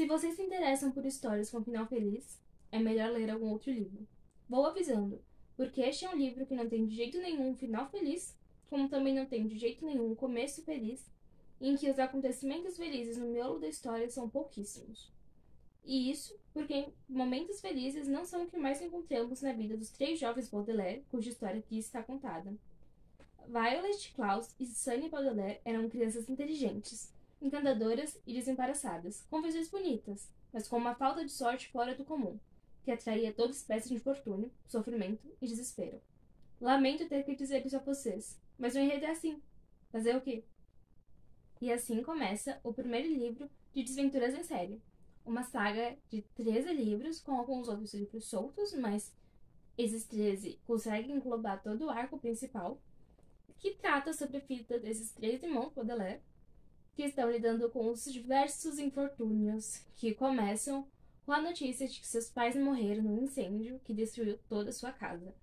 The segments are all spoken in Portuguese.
Se vocês se interessam por histórias com final feliz, é melhor ler algum outro livro. Vou avisando, porque este é um livro que não tem de jeito nenhum um final feliz, como também não tem de jeito nenhum um começo feliz, em que os acontecimentos felizes no miolo da história são pouquíssimos. E isso porque momentos felizes não são o que mais encontramos na vida dos 3 jovens Baudelaire, cuja história aqui está contada. Violet, Klaus e Sunny Baudelaire eram crianças inteligentes, encantadoras e desembaraçadas, com visões bonitas, mas com uma falta de sorte fora do comum, que atraía toda espécie de infortúnio, sofrimento e desespero. Lamento ter que dizer isso a vocês, mas o enredo é assim. Fazer o quê? E assim começa o primeiro livro de Desventuras em Série, uma saga de 13 livros, com alguns outros livros soltos, mas esses 13 conseguem englobar todo o arco principal, que trata sobre a vida desses 3 irmãos Baudelaire, que estão lidando com os diversos infortúnios que começam com a notícia de que seus pais morreram num incêndio que destruiu toda a sua casa.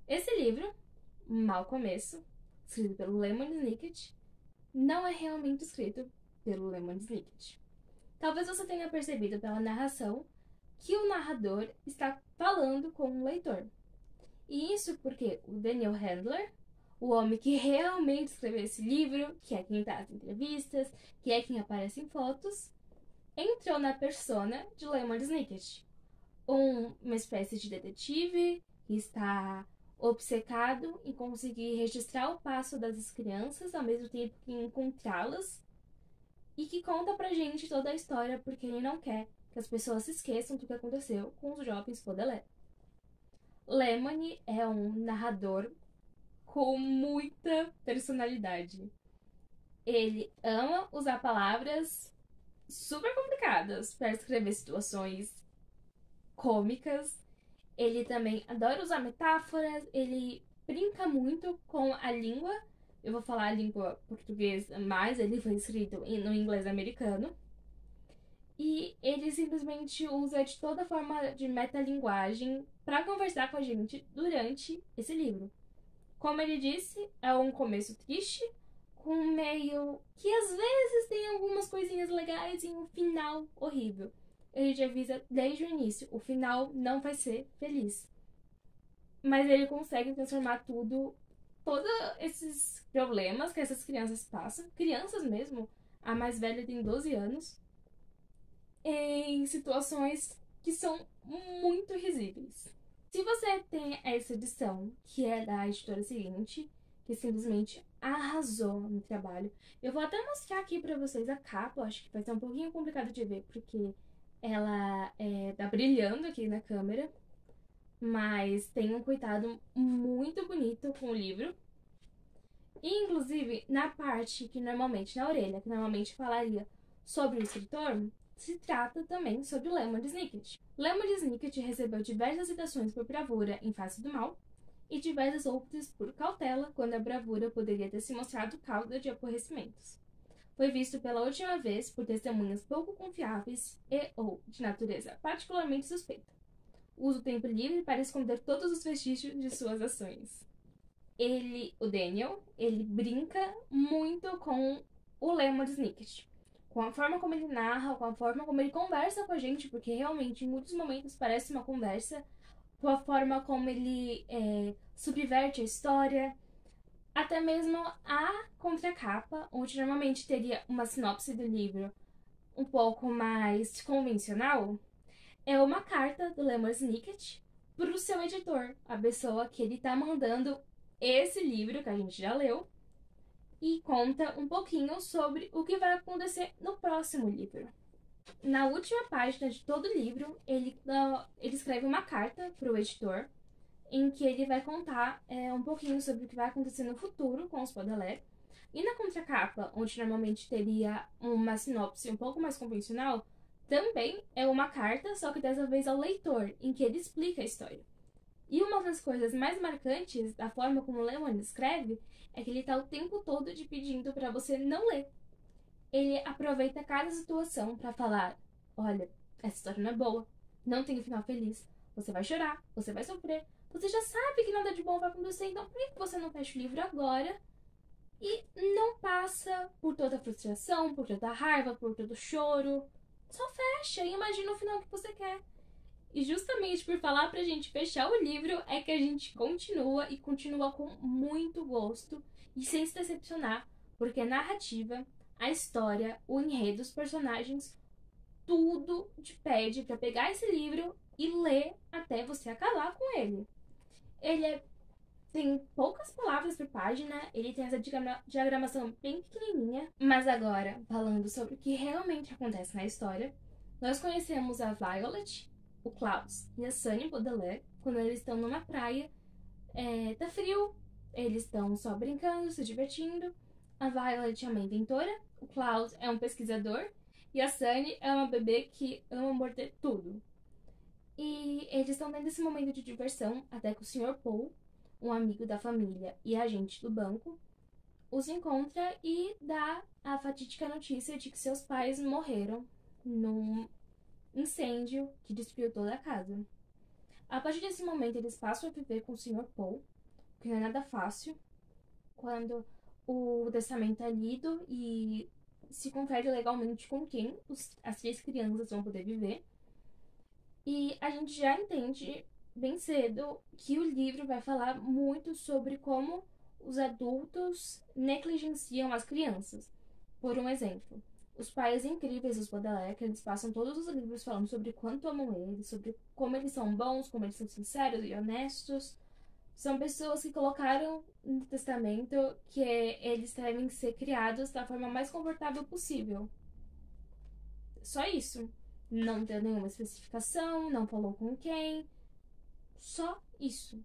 Esse livro, Mau Começo, escrito pelo Lemony Snicket, não é realmente escrito pelo Lemony Snicket. Talvez você tenha percebido pela narração que o narrador está falando com o leitor. E isso porque o Daniel Handler, o homem que realmente escreveu esse livro, que é quem dá as entrevistas, que é quem aparece em fotos, entrou na persona de Lemony Snicket, uma espécie de detetive que está obcecado em conseguir registrar o passo das crianças ao mesmo tempo que encontrá-las, e que conta pra gente toda a história porque ele não quer que as pessoas se esqueçam do que aconteceu com os jovens Baudelaire. Lemony é um narrador com muita personalidade. Ele ama usar palavras super complicadas para escrever situações cômicas. Ele também adora usar metáforas, ele brinca muito com a língua. Eu vou falar a língua portuguesa, mas ele foi escrito no inglês americano. E ele simplesmente usa de toda forma de metalinguagem para conversar com a gente durante esse livro. Como ele disse, é um começo triste, com meio que às vezes tem algumas coisinhas legais e um final horrível. Ele já avisa desde o início, o final não vai ser feliz. Mas ele consegue transformar todos esses problemas que essas crianças passam, crianças mesmo, a mais velha tem 12 anos, em situações que são muito risíveis. Se você tem essa edição, que é da editora seguinte, que simplesmente arrasou no trabalho, eu vou até mostrar aqui pra vocês a capa. Eu acho que vai ser um pouquinho complicado de ver, porque ela tá brilhando aqui na câmera, mas tem um cuidado muito bonito com o livro. E, inclusive, na parte que normalmente, na orelha, que normalmente falaria sobre o escritor, se trata também sobre Lemony Snicket. Lemony Snicket recebeu diversas citações por bravura em Face do Mal e diversas outras por cautela, quando a bravura poderia ter se mostrado cauda de aborrecimentos. Foi visto pela última vez por testemunhas pouco confiáveis e ou de natureza particularmente suspeita. Usa o tempo livre para esconder todos os vestígios de suas ações. O Daniel, ele brinca muito com o Lemony Snicket, com a forma como ele narra, com a forma como ele conversa com a gente, porque realmente em muitos momentos parece uma conversa, com a forma como ele subverte a história, até mesmo a contracapa, onde normalmente teria uma sinopse do livro um pouco mais convencional, é uma carta do Lemony Snicket para o seu editor, a pessoa que ele tá mandando esse livro que a gente já leu, e conta um pouquinho sobre o que vai acontecer no próximo livro. Na última página de todo o livro, ele escreve uma carta para o editor, em que ele vai contar um pouquinho sobre o que vai acontecer no futuro com os Baudelaire. E na contracapa, onde normalmente teria uma sinopse um pouco mais convencional, também é uma carta, só que dessa vez ao leitor, em que ele explica a história. E uma das coisas mais marcantes da forma como o Lemony escreve é que ele tá o tempo todo te pedindo para você não ler. Ele aproveita cada situação para falar: olha, essa história não é boa, não tem um final feliz, você vai chorar, você vai sofrer, você já sabe que nada de bom vai acontecer, então por que você não fecha o livro agora E não passa por toda a frustração, por toda a raiva, por todo o choro. Só fecha e imagina o final que você quer. E justamente por falar pra gente fechar o livro é que a gente continua e continua com muito gosto e sem se decepcionar, porque a narrativa, a história, o enredo, os personagens, tudo te pede pra pegar esse livro e ler até você acabar com ele. Ele tem poucas palavras por página, ele tem essa diagramação bem pequenininha. Mas agora, falando sobre o que realmente acontece na história, nós conhecemos a Violet, o Klaus e a Sunny Baudelaire quando eles estão numa praia. Tá frio, eles estão só brincando, se divertindo. A Violet é uma inventora, o Klaus é um pesquisador e a Sunny é uma bebê que ama morder tudo. E eles estão tendo esse momento de diversão até que o Sr. Paul, um amigo da família e agente do banco, os encontra e dá a fatídica notícia de que seus pais morreram num incêndio que destruiu toda a casa. A partir desse momento, eles passam a viver com o Sr. Paul, que não é nada fácil, quando o testamento é lido e se confere legalmente com quem as 3 crianças vão poder viver. E a gente já entende bem cedo que o livro vai falar muito sobre como os adultos negligenciam as crianças. Por um exemplo, os pais incríveis dos Baudelaire, que eles passam todos os livros falando sobre quanto amam eles, sobre como eles são bons, como eles são sinceros e honestos. São pessoas que colocaram no testamento que eles devem ser criados da forma mais confortável possível. Só isso. Não deu nenhuma especificação, não falou com quem. Só isso.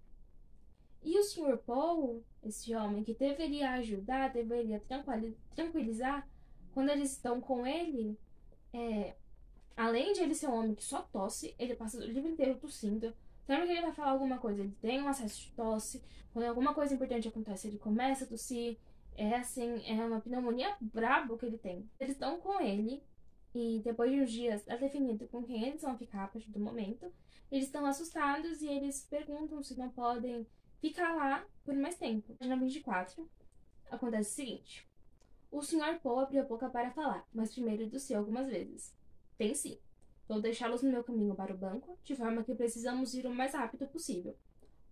E o Sr. Paul, esse homem que deveria ajudar, deveria tranquilizar, quando eles estão com ele, além de ele ser um homem que só tosse, ele passa o livro inteiro tossindo. Sempre que ele vai falar alguma coisa, ele tem um acesso de tosse. Quando alguma coisa importante acontece, ele começa a tossir. É uma pneumonia brabo que ele tem. Eles estão com ele e depois de uns dias é definido com quem eles vão ficar a partir do momento. Eles estão assustados e eles perguntam se não podem ficar lá por mais tempo. Na página 24, acontece o seguinte. O Sr. Paul abriu a boca para falar, mas primeiro tossiu algumas vezes. Tem sim. Vou deixá-los no meu caminho para o banco, de forma que precisamos ir o mais rápido possível.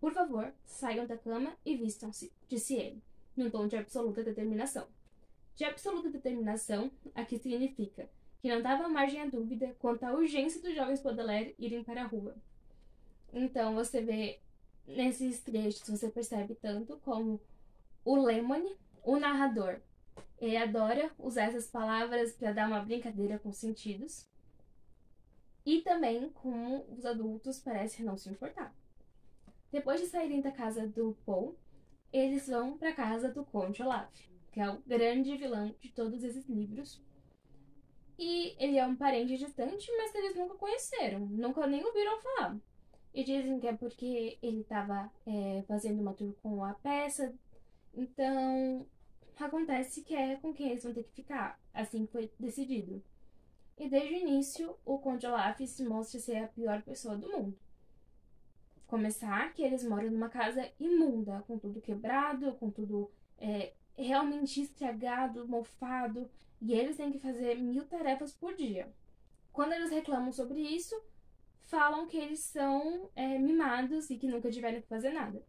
Por favor, saiam da cama e vistam-se, disse ele, num tom de absoluta determinação. De absoluta determinação, aqui significa que não dava margem à dúvida quanto à urgência dos jovens Baudelaire irem para a rua. Então você vê nesses trechos, você percebe tanto como o Lemony, o narrador, ele adora usar essas palavras para dar uma brincadeira com sentidos. E também como os adultos parecem não se importar. Depois de saírem da casa do Paul, eles vão para a casa do Conde Olaf, que é o grande vilão de todos esses livros. E ele é um parente distante, mas que eles nunca conheceram, nunca nem ouviram falar. E dizem que é porque ele estava fazendo uma tour com a peça. Então, acontece que é com quem eles vão ter que ficar, assim foi decidido. E desde o início, o Conde Olaf se mostra ser a pior pessoa do mundo. Começar que eles moram numa casa imunda, com tudo quebrado, com tudo realmente estragado, mofado, e eles têm que fazer 1000 tarefas por dia. Quando eles reclamam sobre isso, falam que eles são mimados e que nunca tiveram que fazer nada.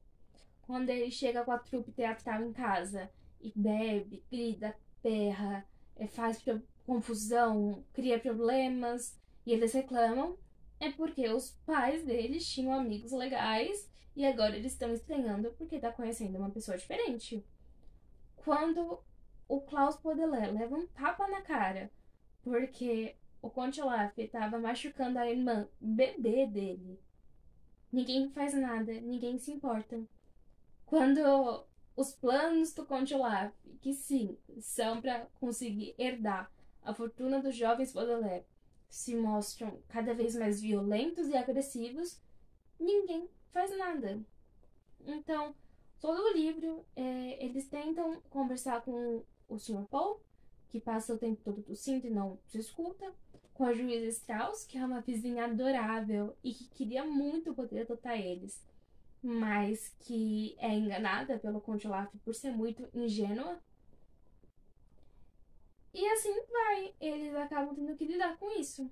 Quando ele chega com a trupe teatral em casa e bebe, grita, berra, faz confusão, cria problemas e eles reclamam, é porque os pais deles tinham amigos legais e agora eles estão estranhando porque tá conhecendo uma pessoa diferente. Quando o Klaus Baudelaire leva um tapa na cara porque o Conde Olaf estava machucando a irmã bebê dele, ninguém faz nada, ninguém se importa. Quando os planos do Conde Olaf, que sim, são para conseguir herdar a fortuna dos jovens Baudelaire, se mostram cada vez mais violentos e agressivos, ninguém faz nada. Então, todo o livro, eles tentam conversar com o Sr. Paul, que passa o tempo todo tossindo e não se escuta, com a juíza Strauss, que é uma vizinha adorável e que queria muito poder adotar eles, mas que é enganada pelo Conde Olaf por ser muito ingênua. E assim vai, eles acabam tendo que lidar com isso.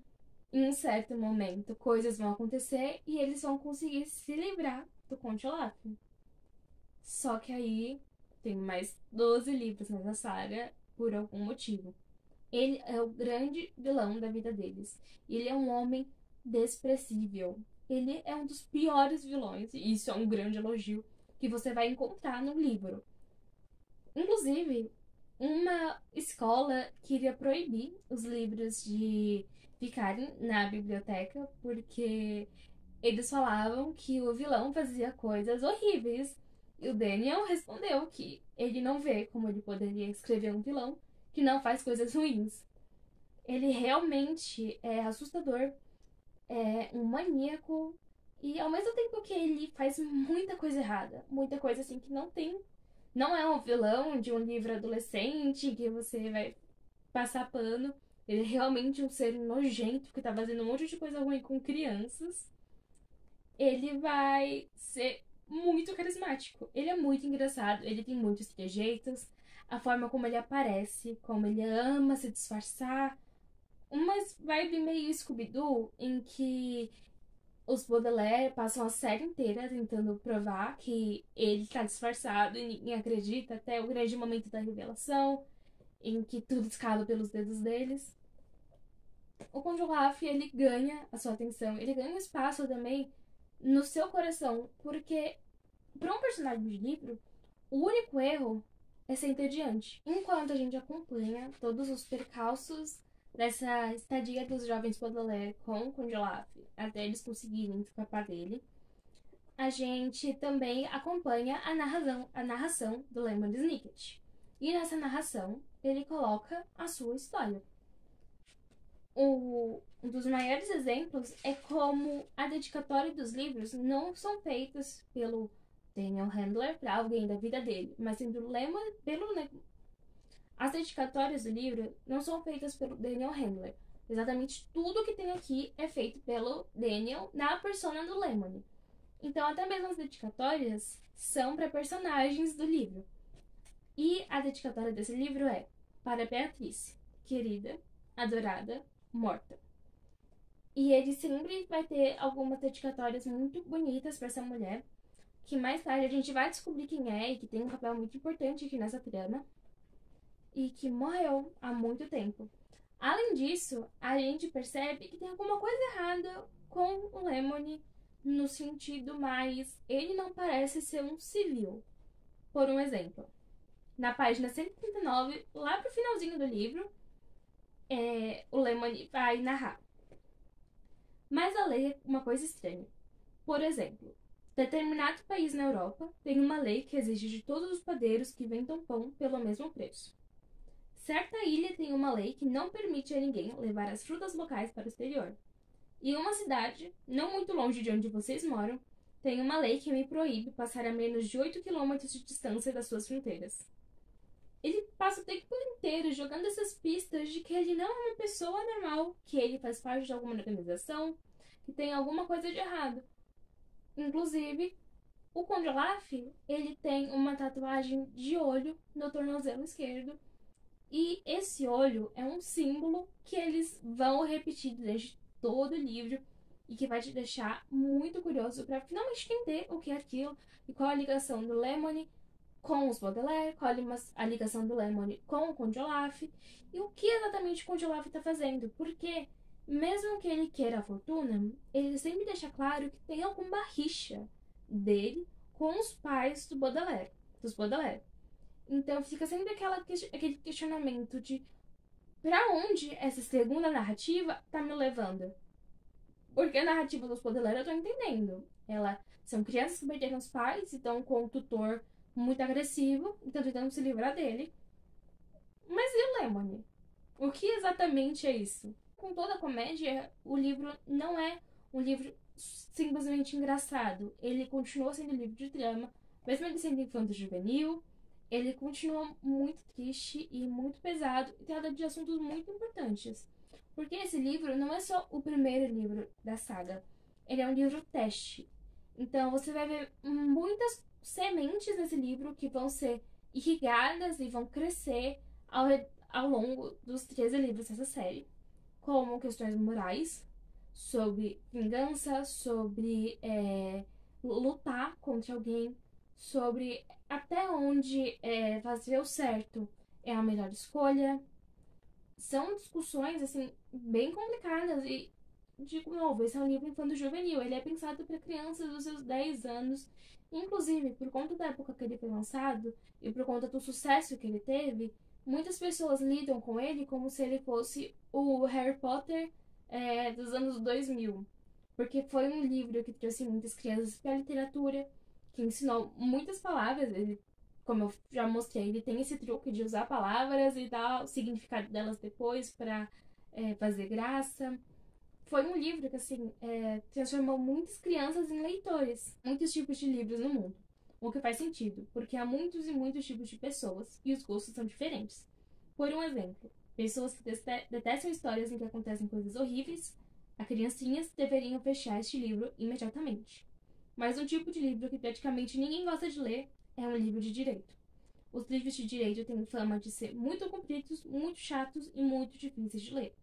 Em um certo momento, coisas vão acontecer e eles vão conseguir se livrar do Conde Olaf. Só que aí tem mais 12 livros nessa saga por algum motivo. Ele é o grande vilão da vida deles. Ele é um homem desprezível. Ele é um dos piores vilões, e isso é um grande elogio, que você vai encontrar no livro. Inclusive, uma escola queria proibir os livros de ficarem na biblioteca porque eles falavam que o vilão fazia coisas horríveis. E o Daniel respondeu que ele não vê como ele poderia escrever um vilão que não faz coisas ruins. Ele realmente é assustador, é um maníaco e ao mesmo tempo que ele faz muita coisa errada, muita coisa assim que não é um vilão de um livro adolescente que você vai passar pano. Ele é realmente um ser nojento que tá fazendo um monte de coisa ruim com crianças. Ele vai ser muito carismático. Ele é muito engraçado, ele tem muitos trejeitos, a forma como ele aparece, como ele ama se disfarçar. Uma vibe meio Scooby-Doo, em que os Baudelaire passam a série inteira tentando provar que ele tá disfarçado e ninguém acredita até o grande momento da revelação, em que tudo escala pelos dedos deles. O Conde Olaf, ele ganha a sua atenção, ele ganha um espaço também no seu coração, porque para um personagem de livro, o único erro é ser entediante. Enquanto a gente acompanha todos os percalços dessa estadia dos jovens Baudelaire com o Conde Olaf, até eles conseguirem escapar dele, a gente também acompanha a narração do Lemon Snicket. E nessa narração, ele coloca a sua história. Um dos maiores exemplos é como a dedicatória dos livros não são feitas pelo Daniel Handler para alguém da vida dele, mas sim as dedicatórias do livro não são feitas pelo Daniel Handler. Exatamente tudo que tem aqui é feito pelo Daniel na persona do Lemony. Então até mesmo as dedicatórias são para personagens do livro. E a dedicatória desse livro é: para Beatriz, querida, adorada, morta. E ele sempre vai ter algumas dedicatórias muito bonitas para essa mulher, que mais tarde a gente vai descobrir quem é e que tem um papel muito importante aqui nessa trama, e que morreu há muito tempo. Além disso, a gente percebe que tem alguma coisa errada com o Lemony, no sentido mais, ele não parece ser um civil. Por um exemplo, na página 139, lá pro finalzinho do livro, o Lemony vai narrar: mas a lei é uma coisa estranha. Por exemplo, determinado país na Europa tem uma lei que exige de todos os padeiros que vendam pão pelo mesmo preço. Certa ilha tem uma lei que não permite a ninguém levar as frutas locais para o exterior. E uma cidade, não muito longe de onde vocês moram, tem uma lei que me proíbe passar a menos de 8 quilômetros de distância das suas fronteiras. Ele passa o tempo inteiro jogando essas pistas de que ele não é uma pessoa normal, que ele faz parte de alguma organização, que tem alguma coisa de errado. Inclusive, o Conde Olaf, ele tem uma tatuagem de olho no tornozelo esquerdo. E esse olho é um símbolo que eles vão repetir durante todo o livro e que vai te deixar muito curioso para finalmente entender o que é aquilo e qual a ligação do Lemony com os Baudelaire, qual a ligação do Lemony com o Conde Olaf e o que exatamente o Conde Olaf está fazendo. Porque, mesmo que ele queira a fortuna, ele sempre deixa claro que tem alguma rixa dele com os pais dos Baudelaire. Então fica sempre aquele questionamento de pra onde essa segunda narrativa tá me levando. Porque a narrativa dos Baudelaire eu tô entendendo. São crianças que perderam os pais e estão com um tutor muito agressivo, então tentando se livrar dele. Mas e o Lemony? O que exatamente é isso? Com toda a comédia, o livro não é um livro simplesmente engraçado. Ele continua sendo um livro de drama, mesmo ele sendo infanto-juvenil. Ele continua muito triste e muito pesado e trata de assuntos muito importantes. Porque esse livro não é só o primeiro livro da saga. Ele é um livro teste. Então você vai ver muitas sementes nesse livro que vão ser irrigadas e vão crescer ao longo dos 13 livros dessa série, como questões morais, sobre vingança, sobre lutar contra alguém, sobre até onde fazer o certo é a melhor escolha. São discussões, assim, bem complicadas e, de novo, esse é um livro infanto-juvenil. Ele é pensado para crianças dos seus 10 anos. Inclusive, por conta da época que ele foi lançado e por conta do sucesso que ele teve, muitas pessoas lidam com ele como se ele fosse o Harry Potter dos anos 2000. Porque foi um livro que trouxe muitas crianças para a literatura, que ensinou muitas palavras. Ele, como eu já mostrei, ele tem esse truque de usar palavras e dar o significado delas depois para fazer graça. Foi um livro que, assim, transformou muitas crianças em leitores. Muitos tipos de livros no mundo. O que faz sentido, porque há muitos e muitos tipos de pessoas e os gostos são diferentes. Por um exemplo, pessoas que detestam histórias em que acontecem coisas horríveis, as criancinhas deveriam fechar este livro imediatamente. Mas um tipo de livro que praticamente ninguém gosta de ler é um livro de direito. Os livros de direito têm fama de ser muito compridos, muito chatos e muito difíceis de ler.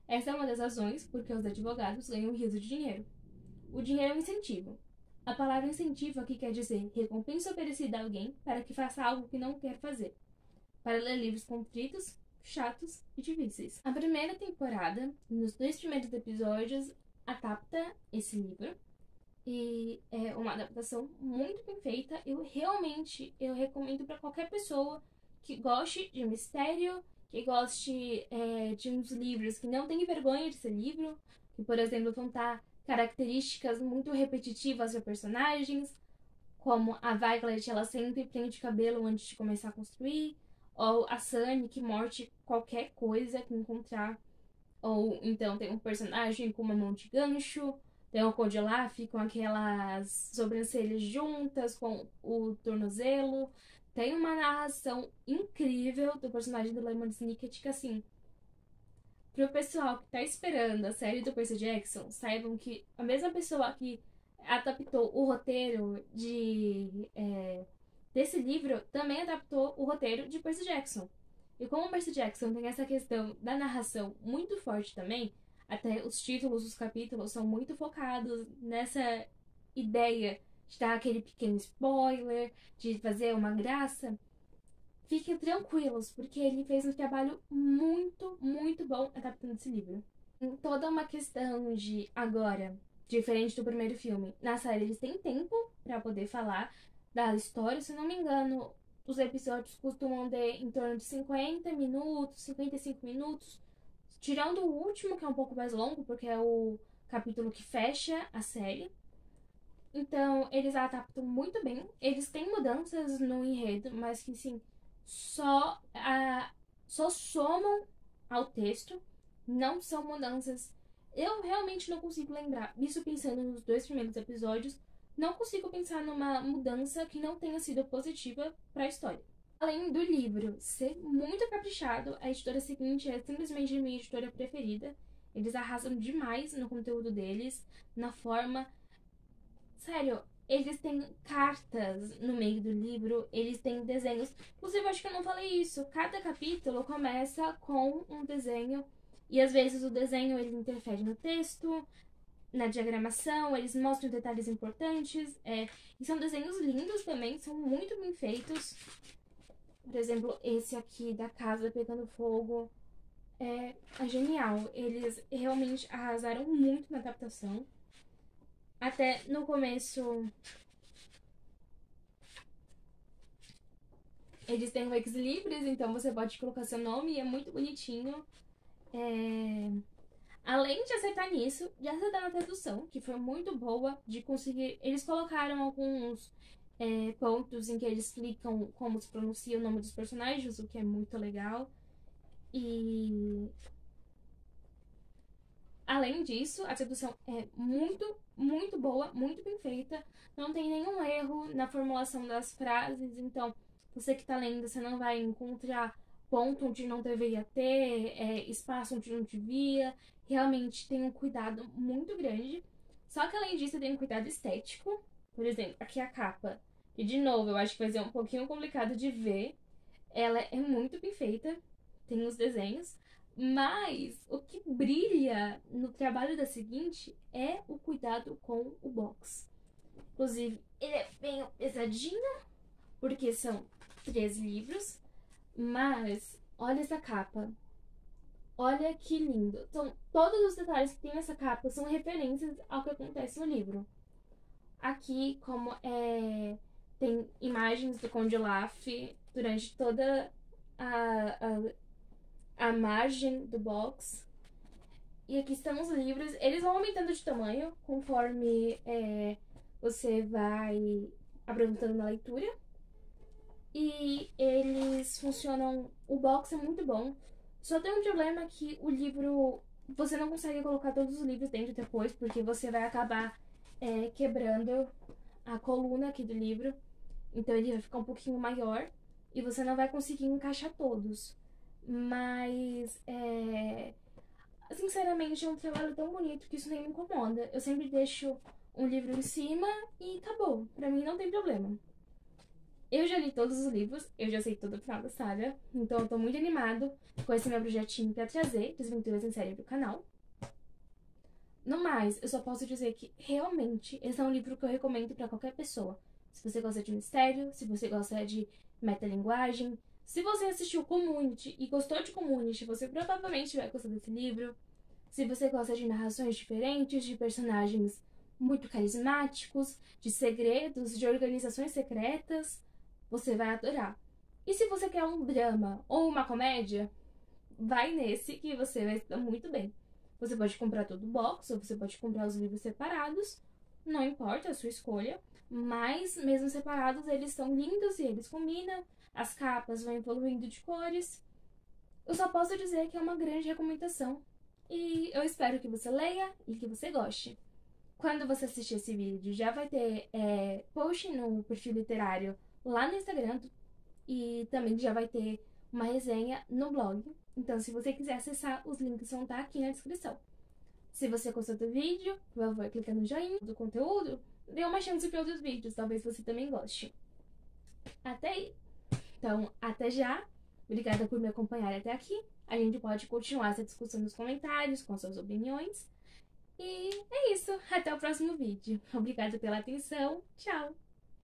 Essa é uma das razões porque os advogados ganham rios de dinheiro. O dinheiro é um incentivo. A palavra incentivo aqui quer dizer recompensa oferecida a alguém para que faça algo que não quer fazer. Para ler livros compridos, chatos e difíceis. A primeira temporada, nos 2 primeiros episódios, adapta esse livro. E é uma adaptação muito bem feita. Eu recomendo para qualquer pessoa que goste de mistério, que goste de uns livros que não tem vergonha de ser livro, que, por exemplo, vão estar características muito repetitivas de personagens, como a Violet, ela sempre prende o cabelo antes de começar a construir, ou a Sunny, que morde qualquer coisa que encontrar, ou então tem um personagem com uma mão de gancho, tem o Congelaf com aquelas sobrancelhas juntas, com o tornozelo. Tem uma narração incrível do personagem do Lemon Snicket, que, assim, pro pessoal que tá esperando a série do Percy Jackson, saibam que a mesma pessoa que adaptou o roteiro desse livro também adaptou o roteiro de Percy Jackson. E como o Percy Jackson tem essa questão da narração muito forte também, até os títulos dos capítulos são muito focados nessa ideia de dar aquele pequeno spoiler, de fazer uma graça. Fiquem tranquilos, porque ele fez um trabalho muito, muito bom adaptando esse livro. Tem toda uma questão de, agora, diferente do primeiro filme, na série eles têm tempo para poder falar da história. Se não me engano, os episódios costumam ter em torno de 50 minutos, 55 minutos. Tirando o último, que é um pouco mais longo, porque é o capítulo que fecha a série. Então, eles adaptam muito bem. Eles têm mudanças no enredo, mas que, sim, só somam ao texto. Não são mudanças. Eu realmente não consigo lembrar. Isso pensando nos 2 primeiros episódios. Não consigo pensar numa mudança que não tenha sido positiva para a história. Além do livro ser muito caprichado, a editora seguinte é simplesmente a minha editora preferida. Eles arrasam demais no conteúdo deles, na forma. Sério, eles têm cartas no meio do livro, eles têm desenhos. Inclusive, acho que eu não falei isso. Cada capítulo começa com um desenho. E às vezes o desenho ele interfere no texto, na diagramação, eles mostram detalhes importantes. E são desenhos lindos também, são muito bem feitos. Por exemplo, esse aqui da casa pegando fogo é genial. Eles realmente arrasaram muito na adaptação. Até no começo, eles têm o Ex Libris, então você pode colocar seu nome e é muito bonitinho. Além de acertar nisso, de acertar na tradução, que foi muito boa, de conseguir. Eles colocaram alguns pontos em que eles explicam como se pronuncia o nome dos personagens, o que é muito legal. E além disso, a tradução é muito, muito boa, muito bem feita. Não tem nenhum erro na formulação das frases, então você que tá lendo, você não vai encontrar ponto onde não deveria ter, espaço onde não devia. Realmente tem um cuidado muito grande. Só que além disso, tem um cuidado estético. Por exemplo, aqui a capa, que de novo eu acho que vai ser um pouquinho complicado de ver. Ela é muito bem feita. tem os desenhos, mas o que brilha no trabalho da seguinte é o cuidado com o box. Inclusive, ele é bem pesadinho, porque são 3 livros, mas olha essa capa. Olha que lindo. Então, todos os detalhes que tem nessa capa são referências ao que acontece no livro. Aqui, como tem imagens do Conde Olaf durante toda a margem do box. E aqui estão os livros. Eles vão aumentando de tamanho conforme você vai aproveitando na leitura. E eles funcionam... O box é muito bom. Só tem um problema que o livro... Você não consegue colocar todos os livros dentro depois, porque você vai acabar quebrando a coluna aqui do livro. Então ele vai ficar um pouquinho maior e você não vai conseguir encaixar todos. Mas, sinceramente, é um trabalho tão bonito que isso nem me incomoda. Eu sempre deixo um livro em cima e acabou. Pra mim não tem problema. Eu já li todos os livros, eu já sei todo o final da saga, então eu tô muito animado com esse meu projetinho pra trazer Desventuras em Série pro canal. No mais, eu só posso dizer que, realmente, esse é um livro que eu recomendo pra qualquer pessoa. Se você gosta de mistério, se você gosta de metalinguagem, se você assistiu Community e gostou de Community, você provavelmente vai gostar desse livro. Se você gosta de narrações diferentes, de personagens muito carismáticos, de segredos, de organizações secretas, você vai adorar. E se você quer um drama ou uma comédia, vai nesse que você vai estar muito bem. Você pode comprar todo o box, ou você pode comprar os livros separados, não importa, é a sua escolha. Mas, mesmo separados, eles são lindos e eles combinam. As capas vão evoluindo de cores. Eu só posso dizer que é uma grande recomendação. E eu espero que você leia e que você goste. Quando você assistir esse vídeo, já vai ter post no perfil literário lá no Instagram. E também já vai ter uma resenha no blog. Então, se você quiser acessar, os links vão estar aqui na descrição. Se você gostou do vídeo, por favor, clica no joinha do conteúdo. Dê uma chance para outros vídeos, talvez você também goste. Até aí. Então, até já. Obrigada por me acompanhar até aqui. A gente pode continuar essa discussão nos comentários, com suas opiniões. E é isso. Até o próximo vídeo. Obrigada pela atenção. Tchau!